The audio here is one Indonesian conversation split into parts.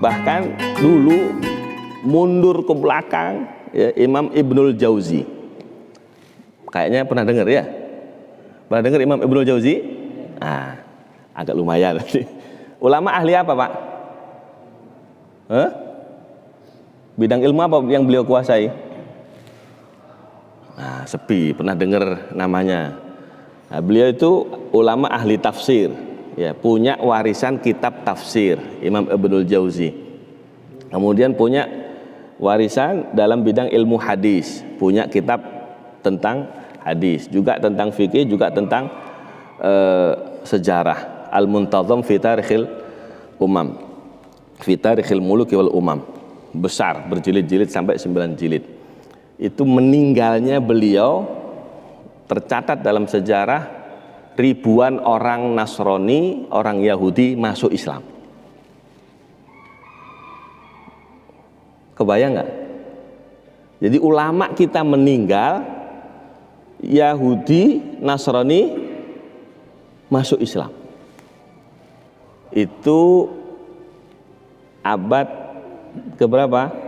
bahkan dulu mundur ke belakang ya, Imam Ibnul Jauzi. Kayaknya pernah dengar ya? Pernah dengar Imam Ibnul Jauzi? Ah, agak lumayan. Ulama ahli apa, Pak? Bidang ilmu apa yang beliau kuasai? Nah, sepi, pernah dengar namanya. Nah, beliau itu ulama ahli tafsir, ya, punya warisan kitab tafsir Imam Ibnul Jauzi. Kemudian punya warisan dalam bidang ilmu hadis, punya kitab tentang hadis, juga tentang fikih, juga tentang sejarah. Al-Muntazam fi Tarikhil Umam, fi Tarikhil Muluki wal Umam. Besar, berjilid-jilid sampai 9 jilid. Itu meninggalnya beliau tercatat dalam sejarah ribuan orang Nasrani, orang Yahudi masuk Islam. Kebayang nggak? Jadi ulama kita meninggal, Yahudi, Nasrani masuk Islam. Itu abad keberapa?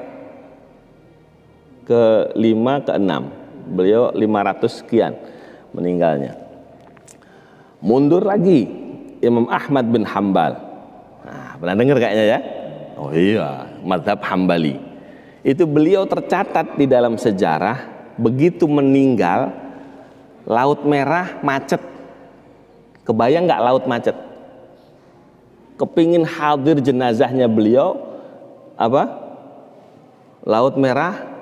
Ke-5, ke-6. Beliau 500 sekian meninggalnya. Mundur lagi Imam Ahmad bin Hambal. Nah, pernah dengar kayaknya ya? Oh iya, mazhab Hambali. Itu beliau tercatat di dalam sejarah, begitu meninggal Laut Merah macet. Kebayang nggak laut macet? Kepingin hadir jenazahnya beliau, apa? Laut Merah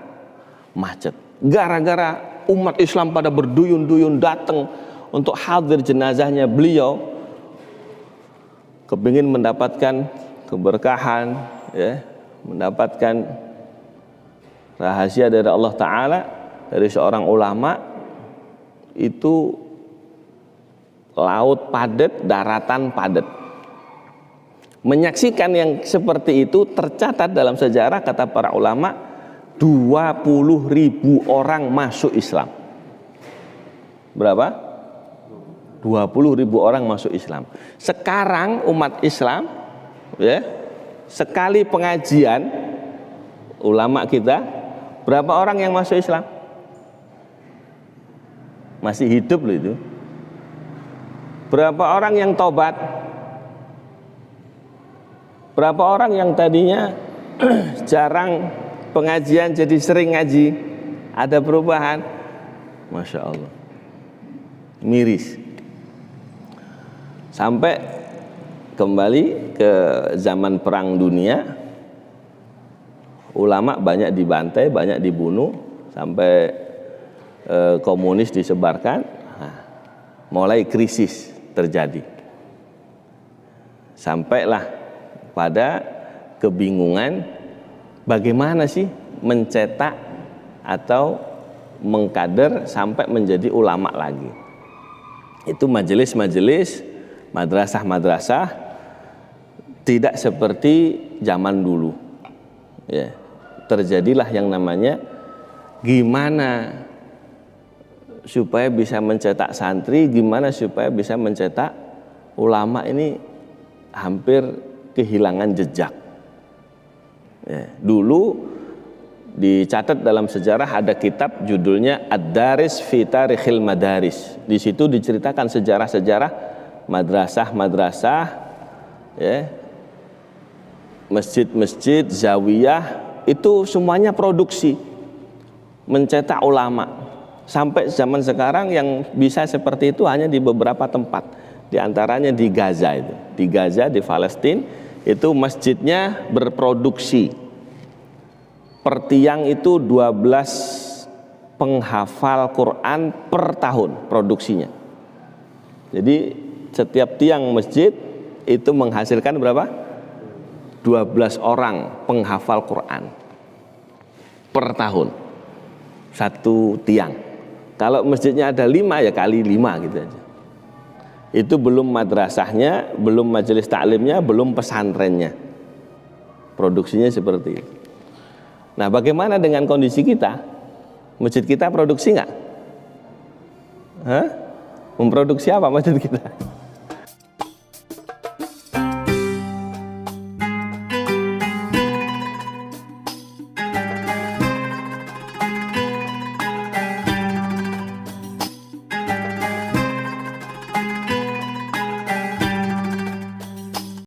macet. Gara-gara umat Islam pada berduyun-duyun datang untuk hadir jenazahnya beliau, kepingin mendapatkan keberkahan, ya, mendapatkan rahasia dari Allah Ta'ala, dari seorang ulama. Itu laut padat, daratan padat. Menyaksikan yang seperti itu tercatat dalam sejarah, kata para ulama, 20.000 orang masuk Islam. Berapa? 20.000 orang masuk Islam. Sekarang umat Islam, ya, sekali pengajian ulama kita, berapa orang yang masuk Islam? Masih hidup loh itu. Berapa orang yang tobat? Berapa orang yang tadinya jarang pengajian jadi sering ngaji? Ada perubahan? Masya Allah. Miris. Sampai kembali ke zaman perang dunia, ulama banyak dibantai, banyak dibunuh, sampai komunis disebarkan. Nah, mulai krisis terjadi. Sampailah pada kebingungan bagaimana sih mencetak atau mengkader sampai menjadi ulama lagi. Itu majelis-majelis, madrasah-madrasah tidak seperti zaman dulu. Ya, terjadilah yang namanya gimana supaya bisa mencetak santri, gimana supaya bisa mencetak ulama ini hampir kehilangan jejak. Ya, dulu dicatat dalam sejarah ada kitab judulnya Ad-Daris fi Tarikhil Madaris. Di situ diceritakan sejarah-sejarah madrasah-madrasah, ya, masjid-masjid, zawiyah, itu semuanya produksi mencetak ulama. Sampai zaman sekarang yang bisa seperti itu hanya di beberapa tempat. Di antaranya di Gaza itu. Di Gaza, di Palestina, itu masjidnya berproduksi. Per tiang itu 12 penghafal Quran per tahun produksinya. Jadi setiap tiang masjid itu menghasilkan berapa? 12 orang penghafal Quran per tahun. Satu tiang. Kalau masjidnya ada 5 ya kali 5 gitu aja. Itu belum madrasahnya, belum majelis taklimnya, belum pesantrennya. Produksinya seperti itu. Nah, bagaimana dengan kondisi kita? Masjid kita produksi nggak? Memproduksi apa masjid kita?